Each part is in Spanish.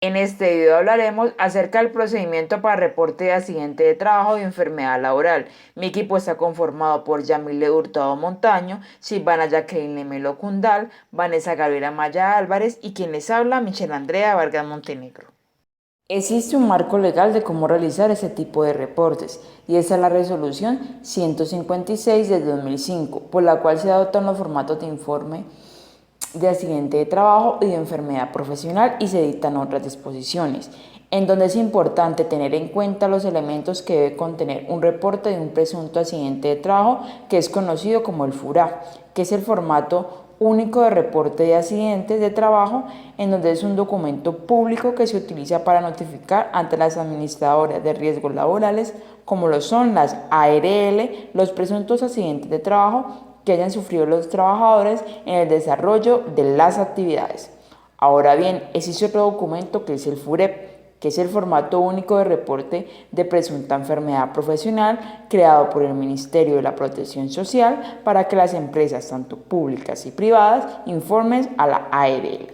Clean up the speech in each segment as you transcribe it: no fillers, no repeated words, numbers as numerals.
En este video hablaremos acerca del procedimiento para reporte de accidente de trabajo y enfermedad laboral. Mi equipo está conformado por Yamile Hurtado Montaño, Silvana Jacqueline Melo Cundal, Vanessa Gabriela Maya Álvarez y quien les habla, Michelle Andrea Vargas Montenegro. Existe un marco legal de cómo realizar ese tipo de reportes y esa es la resolución 156 de 2005, por la cual se adoptan los formatos de informe de accidente de trabajo y de enfermedad profesional y se dictan otras disposiciones, en donde es importante tener en cuenta los elementos que debe contener un reporte de un presunto accidente de trabajo que es conocido como el FURA, que es el formato único de reporte de accidentes de trabajo, en donde es un documento público que se utiliza para notificar ante las administradoras de riesgos laborales, como lo son las ARL, los presuntos accidentes de trabajo que hayan sufrido los trabajadores en el desarrollo de las actividades. Ahora bien, existe otro documento que es el FUREP, que es el formato único de reporte de presunta enfermedad profesional creado por el Ministerio de la Protección Social para que las empresas, tanto públicas y privadas, informen a la ARL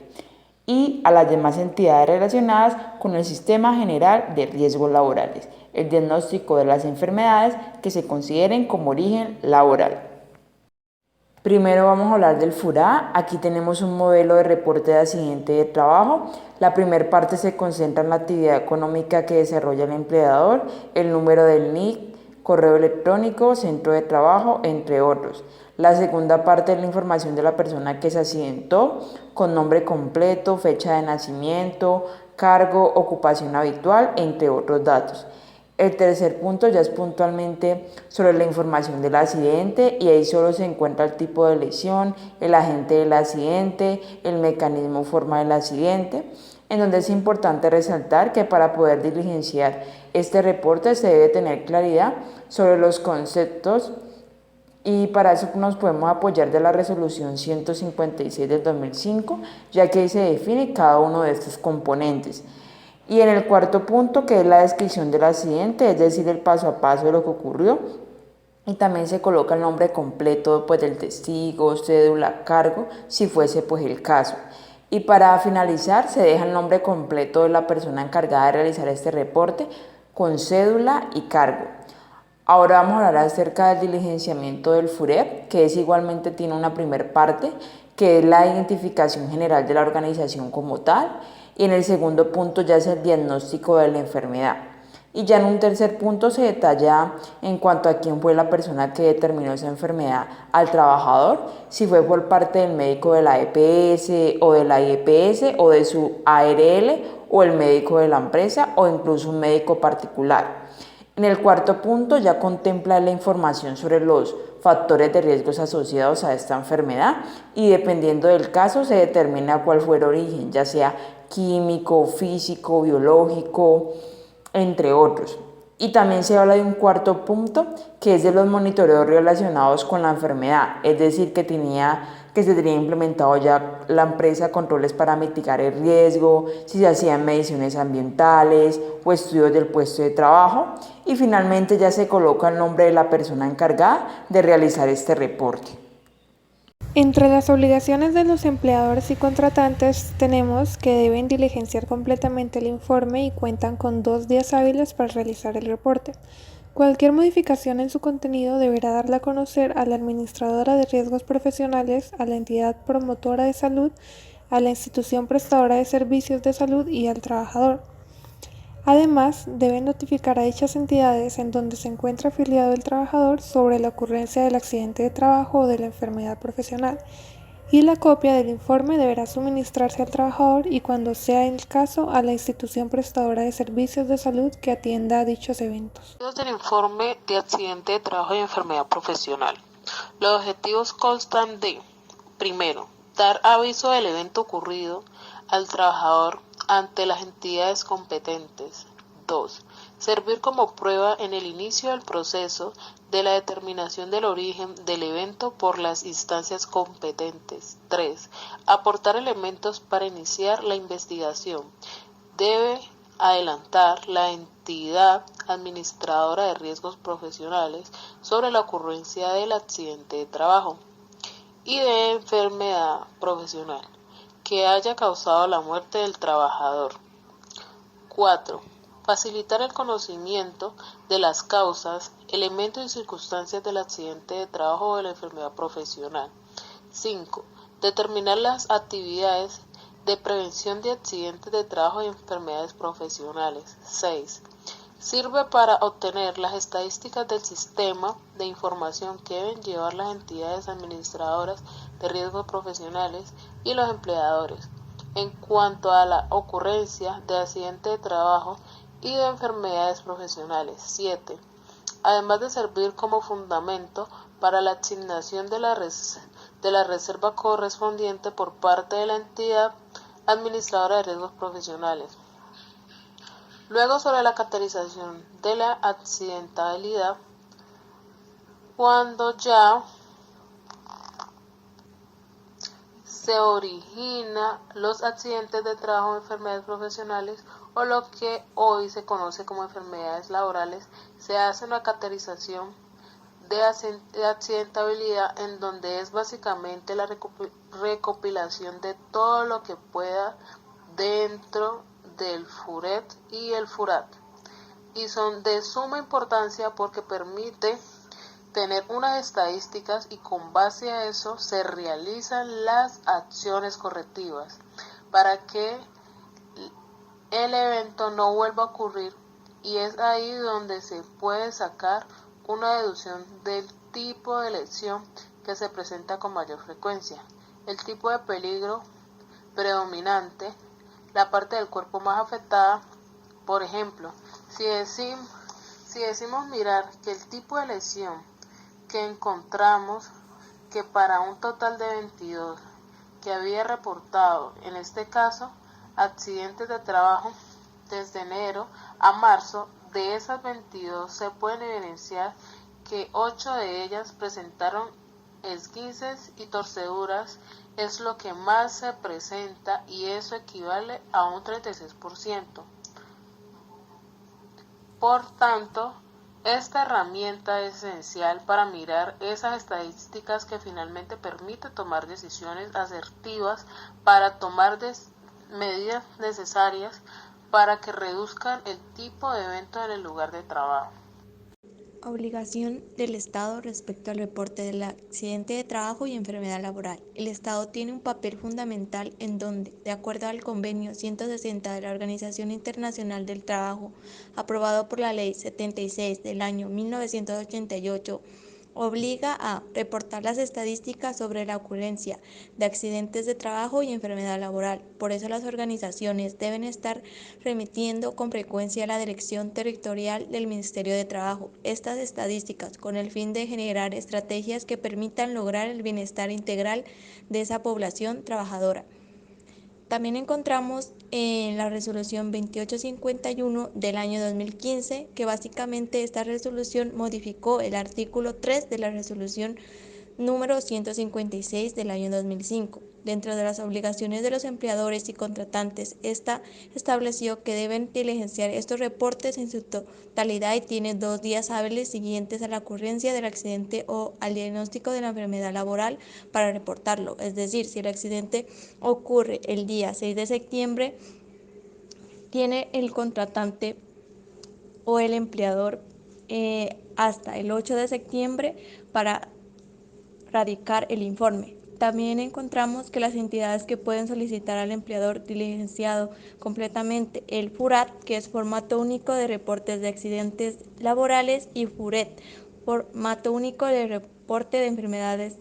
y a las demás entidades relacionadas con el Sistema General de Riesgos Laborales, el diagnóstico de las enfermedades que se consideren como origen laboral. Primero vamos a hablar del FURA. Aquí tenemos un modelo de reporte de accidente de trabajo. La primera parte se concentra en la actividad económica que desarrolla el empleador, el número del NIC, correo electrónico, centro de trabajo, entre otros. La segunda parte es la información de la persona que se accidentó, con nombre completo, fecha de nacimiento, cargo, ocupación habitual, entre otros datos. El tercer punto ya es puntualmente sobre la información del accidente y ahí solo se encuentra el tipo de lesión, el agente del accidente, el mecanismo o forma del accidente, en donde es importante resaltar que para poder diligenciar este reporte se debe tener claridad sobre los conceptos y para eso nos podemos apoyar de la resolución 156 del 2005, ya que ahí se define cada uno de estos componentes. Y en el cuarto punto, que es la descripción del accidente, es decir, el paso a paso de lo que ocurrió. Y también se coloca el nombre completo pues, del testigo, cédula, cargo, si fuese pues el caso. Y para finalizar, se deja el nombre completo de la persona encargada de realizar este reporte con cédula y cargo. Ahora vamos a hablar acerca del diligenciamiento del FUREP, que es igualmente tiene una primera parte, que es la identificación general de la organización como tal, y en el segundo punto ya es el diagnóstico de la enfermedad. Y ya en un tercer punto se detalla en cuanto a quién fue la persona que determinó esa enfermedad al trabajador, si fue por parte del médico de la EPS o de la IEPS o de su ARL o el médico de la empresa o incluso un médico particular. En el cuarto punto ya contempla la información sobre los factores de riesgos asociados a esta enfermedad y dependiendo del caso se determina cuál fue el origen, ya sea químico, físico, biológico, entre otros. Y también se habla de un cuarto punto que es de los monitoreos relacionados con la enfermedad, es decir, que se tenía implementado ya la empresa controles para mitigar el riesgo, si se hacían mediciones ambientales o estudios del puesto de trabajo y finalmente ya se coloca el nombre de la persona encargada de realizar este reporte. Entre las obligaciones de los empleadores y contratantes tenemos que deben diligenciar completamente el informe y cuentan con 2 días hábiles para realizar el reporte. Cualquier modificación en su contenido deberá darla a conocer a la administradora de riesgos profesionales, a la entidad promotora de salud, a la institución prestadora de servicios de salud y al trabajador. Además, deben notificar a dichas entidades en donde se encuentra afiliado el trabajador sobre la ocurrencia del accidente de trabajo o de la enfermedad profesional, y la copia del informe deberá suministrarse al trabajador y, cuando sea el caso, a la institución prestadora de servicios de salud que atienda a dichos eventos. Del informe de accidente de trabajo y enfermedad profesional. Los objetivos constan de, primero, dar aviso del evento ocurrido al trabajador ante las entidades competentes. 2. Servir como prueba en el inicio del proceso de la determinación del origen del evento por las instancias competentes. 3. Aportar elementos para iniciar la investigación. Debe adelantar la entidad administradora de riesgos profesionales sobre la ocurrencia del accidente de trabajo y de enfermedad profesional que haya causado la muerte del trabajador. 4. Facilitar el conocimiento de las causas, elementos y circunstancias del accidente de trabajo o de la enfermedad profesional. 5. Determinar las actividades de prevención de accidentes de trabajo y enfermedades profesionales. 6. Sirve para obtener las estadísticas del sistema de información que deben llevar las entidades administradoras de riesgos profesionales y los empleadores en cuanto a la ocurrencia de accidentes de trabajo y de enfermedades profesionales. 7. Además de servir como fundamento para la asignación de la reserva correspondiente por parte de la entidad administradora de riesgos profesionales. Luego, sobre la caracterización de la accidentabilidad, cuando ya se origina los accidentes de trabajo o enfermedades profesionales o lo que hoy se conoce como enfermedades laborales, se hace una caracterización de accidentabilidad en donde es básicamente la recopilación de todo lo que pueda dentro del FURET y el FURAT, y son de suma importancia porque permite tener unas estadísticas y con base a eso se realizan las acciones correctivas para que el evento no vuelva a ocurrir, y es ahí donde se puede sacar una deducción del tipo de lesión que se presenta con mayor frecuencia, el tipo de peligro predominante, la parte del cuerpo más afectada. Por ejemplo, si decimos mirar que el tipo de lesión que encontramos que para un total de 22 que había reportado, en este caso, accidentes de trabajo desde enero a marzo, de esas 22 se pueden evidenciar que 8 de ellas presentaron esguinces y torceduras, es lo que más se presenta, y eso equivale a un 36%. Por tanto, esta herramienta es esencial para mirar esas estadísticas que finalmente permite tomar decisiones asertivas para tomar medidas necesarias para que reduzcan el tipo de evento en el lugar de trabajo. Obligación del Estado respecto al reporte del accidente de trabajo y enfermedad laboral. El Estado tiene un papel fundamental en donde, de acuerdo al Convenio 160 de la Organización Internacional del Trabajo, aprobado por la Ley 76 del año 1988, obliga a reportar las estadísticas sobre la ocurrencia de accidentes de trabajo y enfermedad laboral. Por eso las organizaciones deben estar remitiendo con frecuencia a la Dirección Territorial del Ministerio de Trabajo estas estadísticas con el fin de generar estrategias que permitan lograr el bienestar integral de esa población trabajadora. También encontramos en la resolución 2851 del año 2015, que básicamente esta resolución modificó el artículo 3 de la resolución número 156 del año 2005. Dentro de las obligaciones de los empleadores y contratantes, esta estableció que deben diligenciar estos reportes en su totalidad y tienen 2 días hábiles siguientes a la ocurrencia del accidente o al diagnóstico de la enfermedad laboral para reportarlo. Es decir, si el accidente ocurre el día 6 de septiembre, tiene el contratante o el empleador hasta el 8 de septiembre para radicar el informe. También encontramos que las entidades que pueden solicitar al empleador diligenciado completamente el FURAT, que es formato único de reportes de accidentes laborales, y FURET, formato único de reporte de enfermedades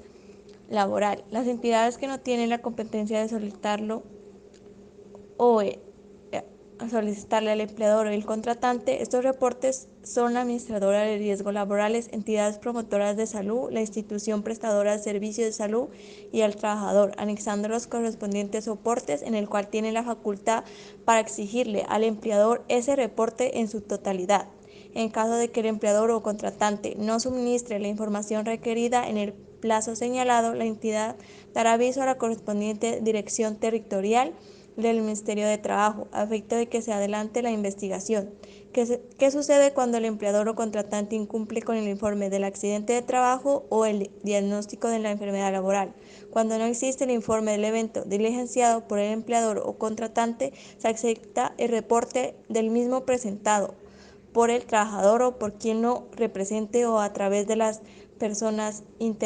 laboral. Las entidades que no tienen la competencia de solicitarlo o solicitarle al empleador o el contratante, estos reportes son la administradora de riesgos laborales, entidades promotoras de salud, la institución prestadora de servicios de salud y el trabajador, anexando los correspondientes soportes en el cual tiene la facultad para exigirle al empleador ese reporte en su totalidad. En caso de que el empleador o contratante no suministre la información requerida en el plazo señalado, la entidad dará aviso a la correspondiente dirección territorial del Ministerio de Trabajo, a efecto de que se adelante la investigación. ¿Qué sucede cuando el empleador o contratante incumple con el informe del accidente de trabajo o el diagnóstico de la enfermedad laboral? Cuando no existe el informe del evento diligenciado por el empleador o contratante, se acepta el reporte del mismo presentado por el trabajador o por quien lo represente o a través de las personas interesadas.